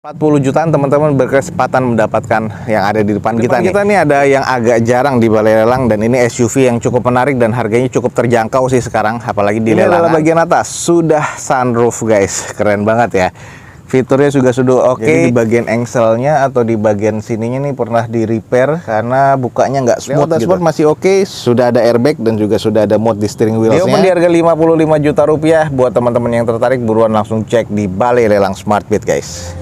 40 jutaan teman-teman berkesempatan mendapatkan yang ada di depan kita nih. Kita nih ada yang agak jarang di balai lelang dan ini SUV yang cukup menarik dan harganya cukup terjangkau sih sekarang, apalagi di lelangan. Ini adalah bagian atas, sudah sunroof guys, keren banget ya. Fiturnya juga sudah oke. Jadi di bagian engselnya atau di bagian sininya nih pernah di repair karena bukanya nggak smooth gitu. Dashboard masih oke, sudah ada airbag dan juga sudah ada mode di steering wheelsnya. Dia pun di harga 55 juta rupiah. Buat teman-teman yang tertarik buruan langsung cek di Balai Lelang Smartbeat guys.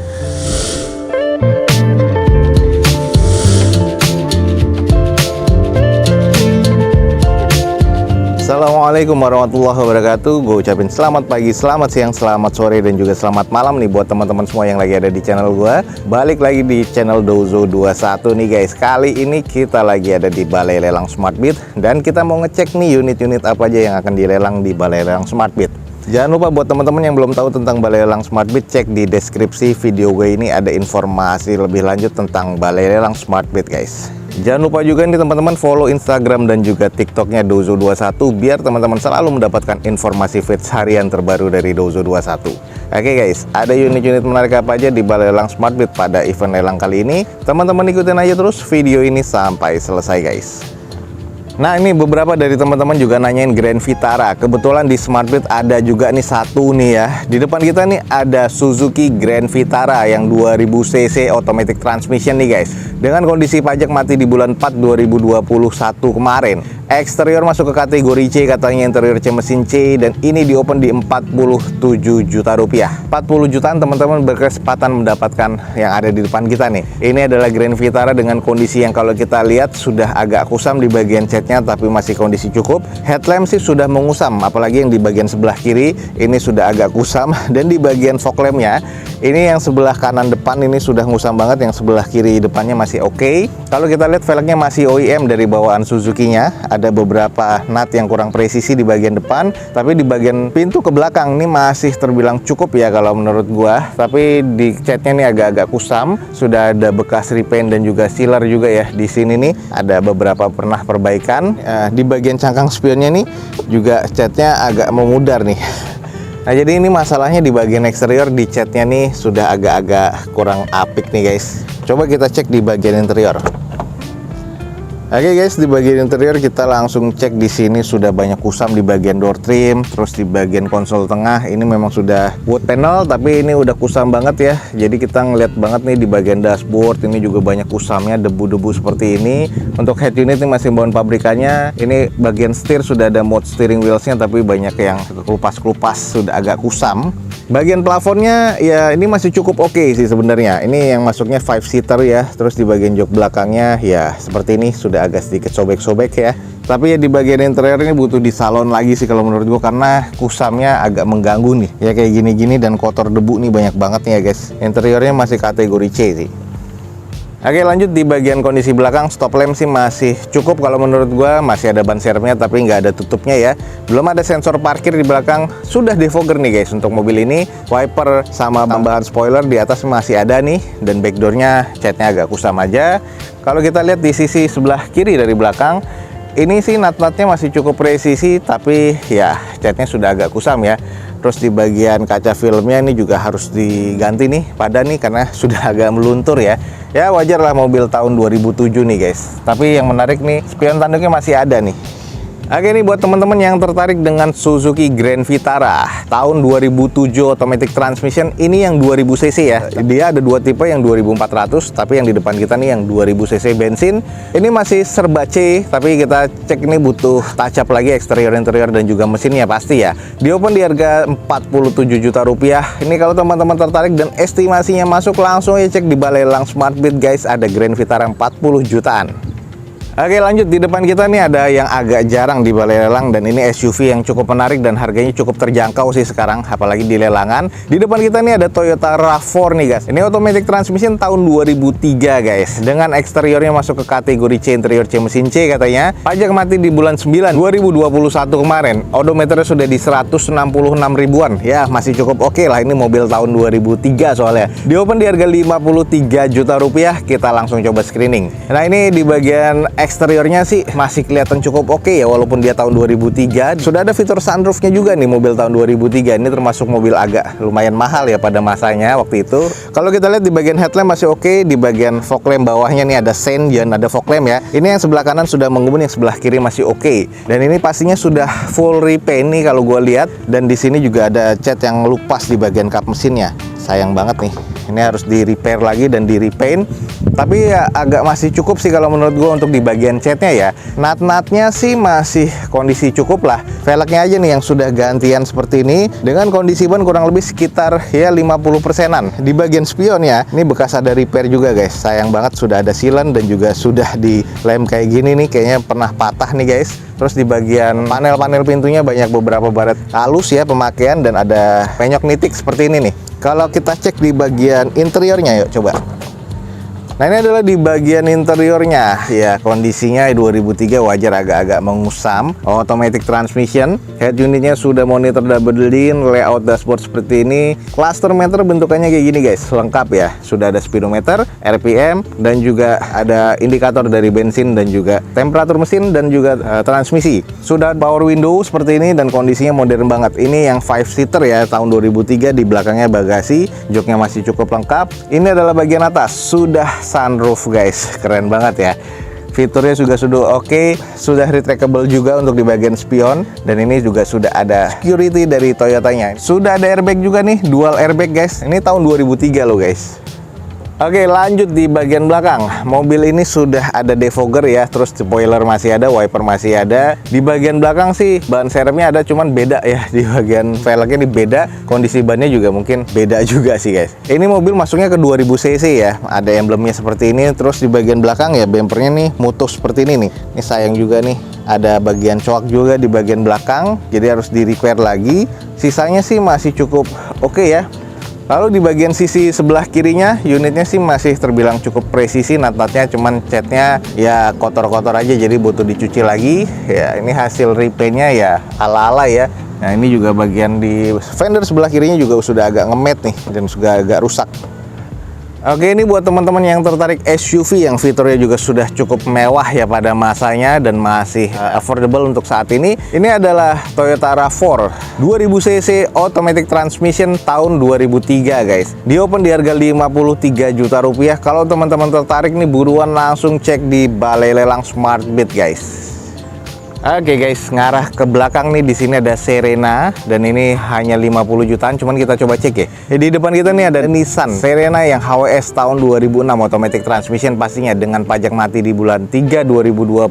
Assalamualaikum warahmatullahi wabarakatuh. Gue ucapin selamat pagi, selamat siang, selamat sore, dan juga selamat malam nih buat teman-teman semua yang lagi ada di channel gue. Balik lagi di channel Dozo21 nih guys. Kali ini kita lagi ada di Balai Lelang Smartbeat dan kita mau ngecek nih unit-unit apa aja yang akan dilelang di Balai Lelang Smartbeat. Jangan lupa buat teman-teman yang belum tahu tentang Balai Lelang Smartbeat, cek di deskripsi video gue ini ada informasi lebih lanjut tentang Balai Lelang Smartbeat guys. Jangan lupa juga nih teman-teman follow Instagram dan juga TikToknya Dozo21 biar teman-teman selalu mendapatkan informasi feeds harian terbaru dari Dozo21. Oke guys, ada unit-unit menarik apa aja di Balai Lelang Smartbeat pada event lelang kali ini? Teman-teman ikutin aja terus video ini sampai selesai guys. Nah, ini beberapa dari teman-teman juga nanyain Grand Vitara. Kebetulan di Smartbeat ada juga nih satu nih ya. Di depan kita nih ada Suzuki Grand Vitara yang 2000 cc automatic transmission nih guys. Dengan kondisi pajak mati di bulan 4 2021 kemarin. Eksterior masuk ke kategori C, katanya interior C mesin C, dan ini di open di 47 juta rupiah. 40 jutaan teman-teman berkesempatan mendapatkan yang ada di depan kita nih. Ini adalah Grand Vitara dengan kondisi yang kalau kita lihat sudah agak kusam di bagian catnya, tapi masih kondisi cukup. Headlamp sih sudah mengusam, apalagi yang di bagian sebelah kiri ini sudah agak kusam, dan di bagian fog lampnya ini yang sebelah kanan depan ini sudah ngusam banget, yang sebelah kiri depannya masih oke. Kalau kita lihat velgnya masih OEM dari bawaan Suzuki-nya. Ada beberapa nut yang kurang presisi di bagian depan, tapi di bagian pintu ke belakang ini masih terbilang cukup ya kalau menurut gua. Tapi di catnya nih agak-agak kusam, sudah ada bekas repaint dan juga sealer juga ya. Di sini nih ada beberapa pernah perbaikan. Di bagian cangkang spionnya nih juga catnya agak memudar nih. Nah, jadi ini masalahnya di bagian eksterior, di catnya nih sudah agak-agak kurang apik nih guys. Coba kita cek di bagian interior. Oke guys, di bagian interior kita langsung cek. Di sini sudah banyak kusam di bagian door trim, terus di bagian konsol tengah ini memang sudah wood panel, tapi ini udah kusam banget ya. Jadi kita ngeliat banget nih di bagian dashboard ini juga banyak kusamnya, debu-debu seperti ini. Untuk head unit ini masih bawaan pabrikannya. Ini bagian setir sudah ada mode steering wheelsnya, tapi banyak yang kelupas-kelupas, sudah agak kusam. Bagian plafonnya ya ini masih cukup oke sih sebenarnya. Ini yang masuknya 5 seater ya. Terus di bagian jok belakangnya ya seperti ini, sudah agak sedikit sobek-sobek ya. Tapi ya di bagian interior ini butuh di salon lagi sih kalau menurut gua, karena kusamnya agak mengganggu nih. Ya kayak gini-gini dan kotor debu nih banyak banget nih ya guys. Interiornya masih kategori C sih. Oke, lanjut di bagian kondisi belakang. Stop lamp sih masih cukup kalau menurut gua, masih ada ban serepnya tapi nggak ada tutupnya ya. Belum ada sensor parkir di belakang, sudah defogger nih guys untuk mobil ini. Wiper sama tambahan spoiler di atas masih ada nih, dan backdoornya catnya agak kusam aja. Kalau kita lihat di sisi sebelah kiri dari belakang, ini sih nut-nutnya masih cukup presisi, tapi ya catnya sudah agak kusam ya. Terus di bagian kaca filmnya ini juga harus diganti nih, pada nih karena sudah agak meluntur ya. Ya wajar lah mobil tahun 2007 nih guys. Tapi yang menarik nih, spion tanduknya masih ada nih. Oke, nih buat teman-teman yang tertarik dengan Suzuki Grand Vitara tahun 2007 automatic transmission, ini yang 2000 cc ya. Dia ada dua tipe, yang 2400, tapi yang di depan kita nih yang 2000 cc bensin. Ini masih serba C, tapi kita cek ini butuh touch up lagi eksterior, interior, dan juga mesinnya pasti ya. Di open di harga 47 juta rupiah. Ini kalau teman-teman tertarik dan estimasinya masuk, langsung aja cek di Balai Lelang Smartbeat guys. Ada Grand Vitara 40 jutaan. Oke, lanjut di depan kita nih ada yang agak jarang di Balai Lelang, dan ini SUV yang cukup menarik dan harganya cukup terjangkau sih sekarang, apalagi di lelangan. Di depan kita nih ada Toyota RAV4 nih guys. Ini automatic transmission tahun 2003 guys, dengan eksteriornya masuk ke kategori C, interior C mesin C katanya. Pajak mati di bulan 9 2021 kemarin. Odometernya sudah di 166 ribuan. Ya masih cukup oke lah, ini mobil tahun 2003 soalnya. Di open di harga 53 juta rupiah. Kita langsung coba screening. Nah, ini di bagian eksteriornya sih masih kelihatan cukup oke ya, walaupun dia tahun 2003. Sudah ada fitur sunroofnya juga nih mobil tahun 2003. Ini termasuk mobil agak lumayan mahal ya pada masanya waktu itu. Kalau kita lihat di bagian headlamp masih oke, di bagian fog lamp bawahnya nih ada sen, jangan ada fog lamp ya. Ini yang sebelah kanan sudah mengembun, yang sebelah kiri masih oke. Dan ini pastinya sudah full repaint nih kalau gue lihat. Dan di sini juga ada cat yang lupas di bagian kap mesinnya. Sayang banget nih. Ini harus di repair lagi dan di repaint. Tapi ya agak masih cukup sih kalau menurut gue untuk di bagian catnya ya. Nut-nutnya sih masih kondisi cukup lah. Velgnya aja nih yang sudah gantian seperti ini. Dengan kondisi ban kurang lebih sekitar ya 50%-an. Di bagian spion ya, ini bekas ada repair juga guys. Sayang banget sudah ada sealant dan juga sudah di lem kayak gini nih. Kayaknya pernah patah nih guys. Terus di bagian panel-panel pintunya banyak beberapa baret halus ya pemakaian, dan ada penyok nitik seperti ini nih. Kalau kita cek di bagian interiornya, yuk coba. Nah, ini adalah di bagian interiornya. Ya, kondisinya 2003 wajar agak-agak mengusam. Automatic transmission. Head unitnya sudah monitor double din, layout dashboard seperti ini. Cluster meter bentukannya kayak gini guys, lengkap ya. Sudah ada speedometer, RPM, dan juga ada indikator dari bensin dan juga temperatur mesin dan juga transmisi. Sudah power window seperti ini dan kondisinya modern banget. Ini yang 5-seater ya, tahun 2003. Di belakangnya bagasi, joknya masih cukup lengkap. Ini adalah bagian atas, sudah sunroof guys, keren banget ya. Fiturnya juga sudah oke, sudah retractable juga untuk di bagian spion, dan ini juga sudah ada security dari Toyotanya. Sudah ada airbag juga nih, dual airbag guys. Ini tahun 2003 loh guys. Oke, lanjut di bagian belakang. Mobil ini sudah ada defogger ya, terus spoiler masih ada, wiper masih ada. Di bagian belakang sih ban serepnya ada, cuman beda ya. Di bagian velgnya ini beda, kondisi bannya juga mungkin beda juga sih guys. Ini mobil masuknya ke 2000 cc ya, ada emblemnya seperti ini. Terus di bagian belakang ya bempernya nih mutus seperti ini nih. Ini sayang juga nih, ada bagian coak juga di bagian belakang, jadi harus di repair lagi. Sisanya sih masih cukup oke ya. Lalu di bagian sisi sebelah kirinya, unitnya sih masih terbilang cukup presisi. Nut-nutnya cuman catnya ya kotor-kotor aja, jadi butuh dicuci lagi. Ya, ini hasil repaintnya ya ala-ala ya. Nah, ini juga bagian di fender sebelah kirinya juga sudah agak ngemet nih, dan sudah agak rusak. Oke, ini buat teman-teman yang tertarik SUV yang fiturnya juga sudah cukup mewah ya pada masanya dan masih affordable untuk saat ini. Ini adalah Toyota RAV4 2000 cc automatic transmission tahun 2003 guys. Di open di harga 53 juta rupiah. Kalau teman-teman tertarik nih, buruan langsung cek di Balai Lelang Smartbit guys. Oke guys, ngarah ke belakang nih, di sini ada Serena dan ini hanya 50 jutaan, cuman kita coba cek ya. Di depan kita nih ada Nissan Serena yang HWS tahun 2006 automatic transmission pastinya, dengan pajak mati di bulan 3 2021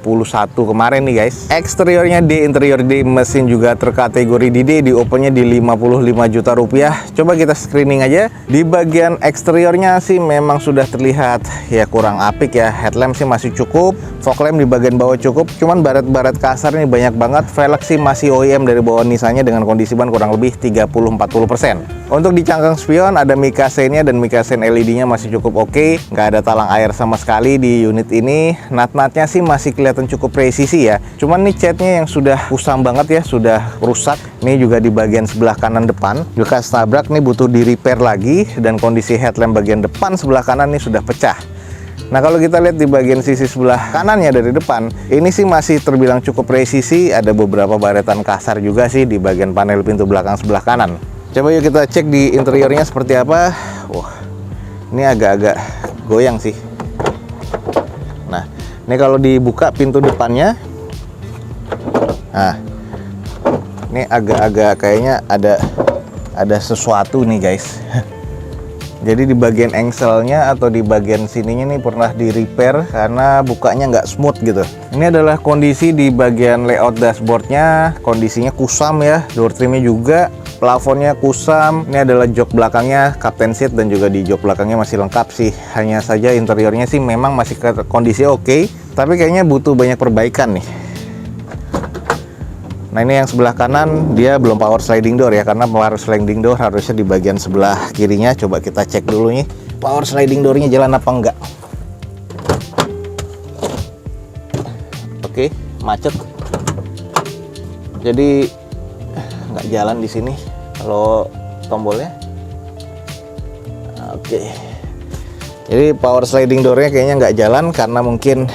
kemarin nih guys. Eksteriornya D, interior D, mesin juga terkategori di D, di opennya di 55 juta rupiah. Coba kita screening aja. Di bagian eksteriornya sih memang sudah terlihat ya kurang apik ya. Headlamp sih masih cukup, fog lamp di bagian bawah cukup, cuman baret-baret kasar ini banyak banget. Velg sih masih OEM dari bawah Nissannya dengan kondisi ban kurang lebih 30-40%. Untuk di cangkang spion ada Mikasen-nya dan Mikasen LED-nya masih cukup oke. Nggak ada talang air sama sekali di unit ini. Nut-nutnya sih masih kelihatan cukup presisi ya. Cuman nih catnya yang sudah kusam banget ya, sudah rusak. Ini juga di bagian sebelah kanan depan bekas tabrak nih, butuh di repair lagi, dan kondisi headlamp bagian depan sebelah kanan nih sudah pecah. Nah, kalau kita lihat di bagian sisi sebelah kanannya dari depan, ini sih masih terbilang cukup presisi. Ada beberapa baretan kasar juga sih di bagian panel pintu belakang sebelah kanan. Coba yuk kita cek di interiornya seperti apa. Wah, ini agak-agak goyang sih. Nah, ini kalau dibuka pintu depannya, nah, ini agak-agak kayaknya ada sesuatu nih guys. Jadi di bagian engselnya atau di bagian sininya nih pernah di repair karena bukanya nggak smooth gitu. Ini adalah kondisi di bagian layout dashboardnya, kondisinya kusam ya. Door trimnya juga, plafonnya kusam. Ini adalah jok belakangnya, captain seat, dan juga di jok belakangnya masih lengkap sih. Hanya saja interiornya sih memang masih kondisi oke, tapi kayaknya butuh banyak perbaikan nih. Nah, ini yang sebelah kanan dia belum power sliding door ya, karena power sliding door harusnya di bagian sebelah kirinya. Coba kita cek dulu nih, power sliding doornya jalan apa enggak. Oke, macet. Jadi nggak jalan di sini kalau tombolnya. Oke. Jadi power sliding doornya kayaknya nggak jalan karena mungkin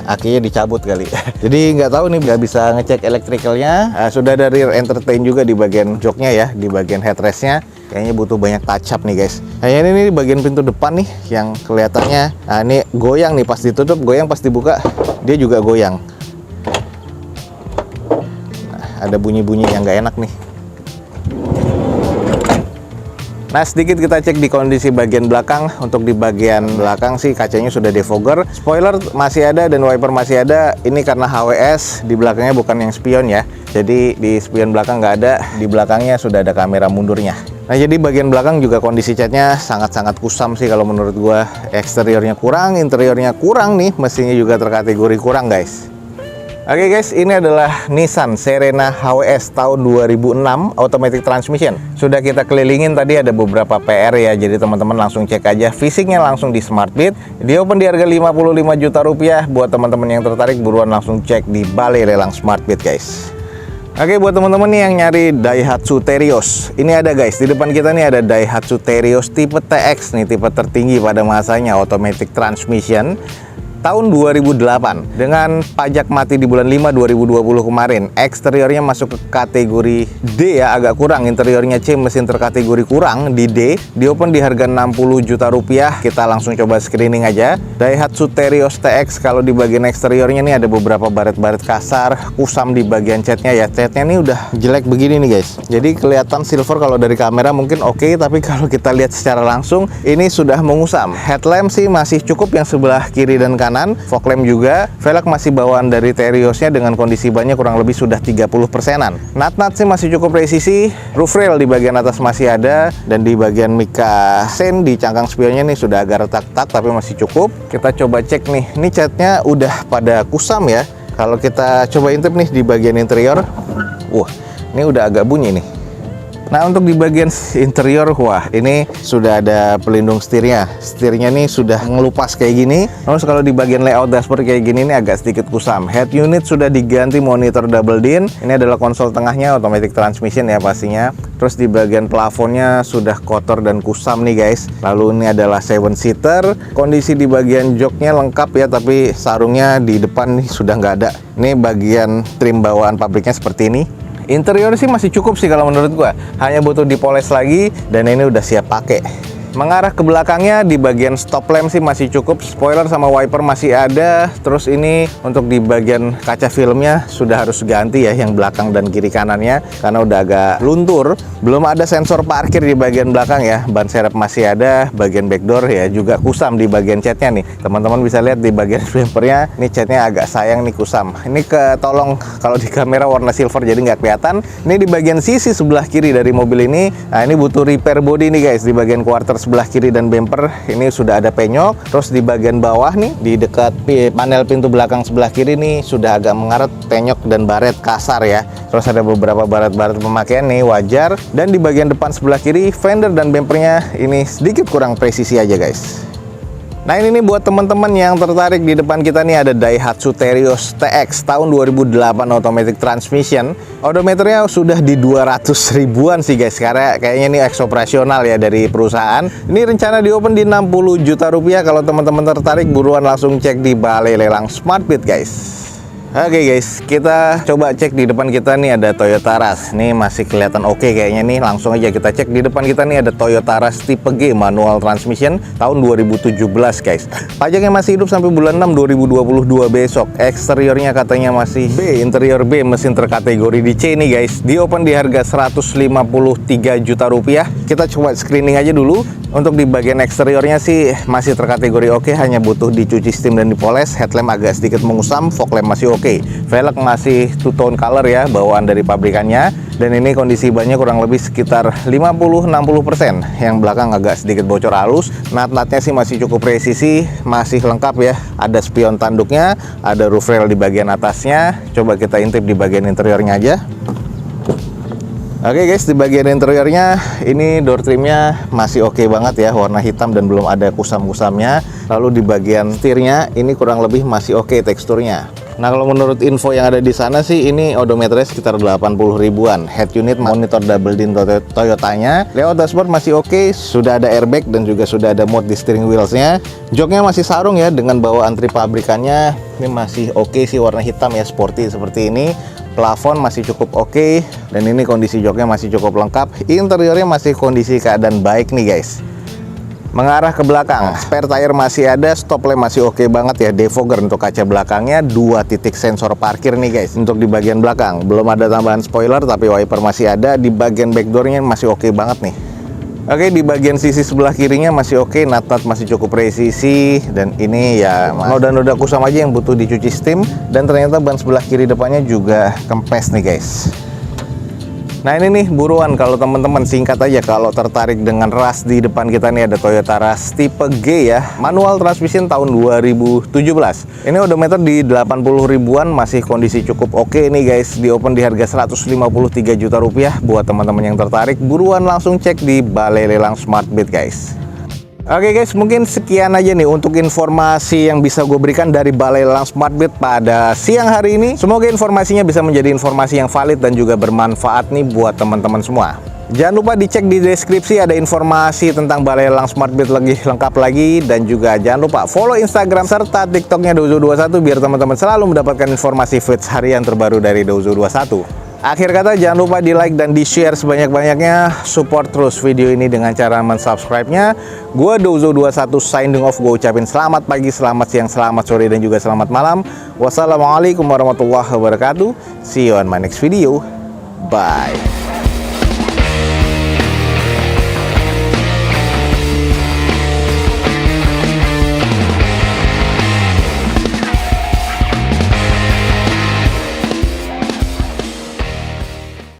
akinya dicabut kali. Jadi nggak tahu nih, nggak bisa ngecek elektrikalnya. Sudah ada rear entertain juga di bagian joknya ya, di bagian headrestnya. Kayaknya butuh banyak touch up nih guys. Kayaknya ini di bagian pintu depan nih yang kelihatannya, nah ini goyang nih pas ditutup, goyang pas dibuka dia juga goyang. Nah, ada bunyi-bunyi yang nggak enak nih. Nah, sedikit kita cek di kondisi bagian belakang. Untuk di bagian belakang sih kacanya sudah defogger, spoiler masih ada dan wiper masih ada. Ini karena HWS, di belakangnya bukan yang spion ya. Jadi di spion belakang nggak ada, di belakangnya sudah ada kamera mundurnya. Nah, jadi bagian belakang juga kondisi catnya sangat-sangat kusam sih kalau menurut gua. Eksteriornya kurang, interiornya kurang nih, mesinnya juga terkategori kurang guys. Oke guys, ini adalah Nissan Serena HWS tahun 2006 automatic transmission. Sudah kita kelilingin tadi, ada beberapa PR ya, jadi teman-teman langsung cek aja fisiknya langsung di Smartbit. Di open di harga 55 juta rupiah. Buat teman-teman yang tertarik buruan langsung cek di balai lelang Smartbit guys. Oke, buat teman-teman nih yang nyari Daihatsu Terios, ini ada guys, di depan kita nih ada Daihatsu Terios tipe TX nih, tipe tertinggi pada masanya, automatic transmission tahun 2008 dengan pajak mati di bulan 5 2020 kemarin. Eksteriornya masuk ke kategori D ya, agak kurang. Interiornya C, mesin terkategori kurang di D. Di open di harga 60 juta rupiah. Kita langsung coba screening aja. Daihatsu Terios TX, kalau di bagian eksteriornya nih ada beberapa baret-baret kasar, kusam di bagian catnya ya. Catnya nih udah jelek begini nih guys. Jadi kelihatan silver kalau dari kamera mungkin oke, tapi kalau kita lihat secara langsung ini sudah mengusam. Headlamp sih masih cukup yang sebelah kiri dan kanan. Fog lamp juga, velg masih bawaan dari Teriosnya dengan kondisi bannya kurang lebih sudah 30%-an. Nut-nut sih masih cukup presisi, roof rail di bagian atas masih ada, dan di bagian Mika Sen di cangkang spionnya nih sudah agak retak-retak tapi masih cukup. Kita coba cek nih, ini catnya udah pada kusam ya. Kalau kita coba intip nih di bagian interior, wah ini udah agak bunyi nih. Nah, untuk di bagian interior, wah ini sudah ada pelindung setirnya. Setirnya nih sudah ngelupas kayak gini. Terus kalau di bagian layout dashboard kayak gini nih agak sedikit kusam. Head unit sudah diganti monitor double din. Ini adalah konsol tengahnya automatic transmission ya pastinya. Terus di bagian plafonnya sudah kotor dan kusam nih guys. Lalu ini adalah 7-seater. Kondisi di bagian joknya lengkap ya, tapi sarungnya di depan nih sudah nggak ada. Ini bagian trim bawaan pabriknya seperti ini. Interior sih masih cukup sih kalau menurut gua, hanya butuh dipoles lagi dan ini udah siap pakai. Mengarah ke belakangnya di bagian stop lamp sih masih cukup, spoiler sama wiper masih ada. Terus ini untuk di bagian kaca filmnya sudah harus ganti ya, yang belakang dan kiri kanannya karena udah agak luntur. Belum ada sensor parkir di bagian belakang ya, ban serep masih ada, bagian backdoor ya juga kusam di bagian catnya nih. Teman-teman bisa lihat di bagian bumpernya, ini catnya agak sayang nih kusam. Ini ketolong kalau di kamera warna silver jadi nggak kelihatan. Ini di bagian sisi sebelah kiri dari mobil ini, nah ini butuh repair body nih guys. Di bagian quarter sebelah kiri dan bumper ini sudah ada penyok. Terus di bagian bawah nih, di dekat panel pintu belakang sebelah kiri nih sudah agak mengaret, penyok dan baret kasar ya. Terus ada beberapa baret-baret pemakaian nih, wajar. Dan di bagian depan sebelah kiri, fender dan bumpernya ini sedikit kurang presisi aja guys. Nah ini nih buat teman-teman yang tertarik, di depan kita nih ada Daihatsu Terios TX tahun 2008 automatic transmission. Odometernya sudah di 200 ribuan sih guys, karena kayaknya ini ex operasional ya dari perusahaan. Ini rencana di open di 60 juta rupiah. Kalau teman-teman tertarik buruan langsung cek di balai lelang Smartbit guys. Oke guys, kita coba cek di depan kita nih ada Toyota Rush. Nih masih kelihatan oke kayaknya nih. Langsung aja kita cek di depan kita nih ada Toyota Rush tipe G manual transmission tahun 2017 guys. Pajaknya masih hidup sampai bulan 6 2022 besok. Eksteriornya katanya masih B, interior B, mesin terkategori di C nih guys. Di open di harga 153 juta rupiah. Kita coba screening aja dulu. Untuk di bagian eksteriornya sih masih terkategori oke, hanya butuh dicuci steam dan dipoles. Headlamp agak sedikit mengusam, fog lamp masih oke. Velg masih two tone color ya, bawaan dari pabrikannya. Dan ini kondisi bannya kurang lebih sekitar 50-60%. Yang belakang agak sedikit bocor halus. Nut-nutnya sih masih cukup presisi, masih lengkap ya. Ada spion tanduknya, ada roof rail di bagian atasnya. Coba kita intip di bagian interiornya aja. Oke guys, di bagian interiornya ini door trimnya masih oke banget ya, warna hitam dan belum ada kusam-kusamnya. Lalu di bagian setirnya ini kurang lebih masih oke teksturnya. Nah, kalau menurut info yang ada di sana sih, ini odometernya sekitar 80 ribuan. Head unit monitor double din Toyotanya. Layout dashboard masih oke, sudah ada airbag dan juga sudah ada mode di steering wheelsnya. Joknya masih sarung ya, dengan bawaan tri pabrikannya. Ini masih oke sih, warna hitam ya, sporty seperti ini. Plafon masih cukup oke, dan ini kondisi joknya masih cukup lengkap. Interiornya masih kondisi keadaan baik nih guys. Mengarah ke belakang, spare tire masih ada, stop lamp masih oke banget ya, defogger untuk kaca belakangnya, 2 titik sensor parkir nih guys. Untuk di bagian belakang belum ada tambahan spoiler, tapi wiper masih ada. Di bagian backdoornya masih oke banget nih. Oke, di bagian sisi sebelah kirinya masih oke, nut-nut masih cukup presisi, dan ini ya noda-noda kusam aja yang butuh dicuci steam. Dan ternyata ban sebelah kiri depannya juga kempes nih guys. Nah, ini nih buruan kalau teman-teman, singkat aja kalau tertarik dengan ras. Di depan kita nih ada Toyota Rush tipe G ya, manual transmission tahun 2017. Ini odometer di 80 ribuan, masih kondisi cukup oke nih guys. Di open di harga 153 juta rupiah. Buat teman-teman yang tertarik, buruan langsung cek di Balai Lelang SmartBit guys. Oke guys, mungkin sekian aja nih untuk informasi yang bisa gue berikan dari Balai Lelang SmartBit pada siang hari ini. Semoga informasinya bisa menjadi informasi yang valid dan juga bermanfaat nih buat teman-teman semua. Jangan lupa dicek di deskripsi, ada informasi tentang Balai Lelang SmartBit lebih lengkap lagi. Dan juga jangan lupa follow Instagram serta TikToknya Dozo21 biar teman-teman selalu mendapatkan informasi feeds harian terbaru dari Dozo21. Akhir kata, jangan lupa di like dan di share sebanyak-banyaknya. Support terus video ini dengan cara mensubscribe-nya. Gua Dozo21 signing off. Gue ucapin selamat pagi, selamat siang, selamat sore, dan juga selamat malam. Wassalamualaikum warahmatullahi wabarakatuh. See you on my next video. Bye.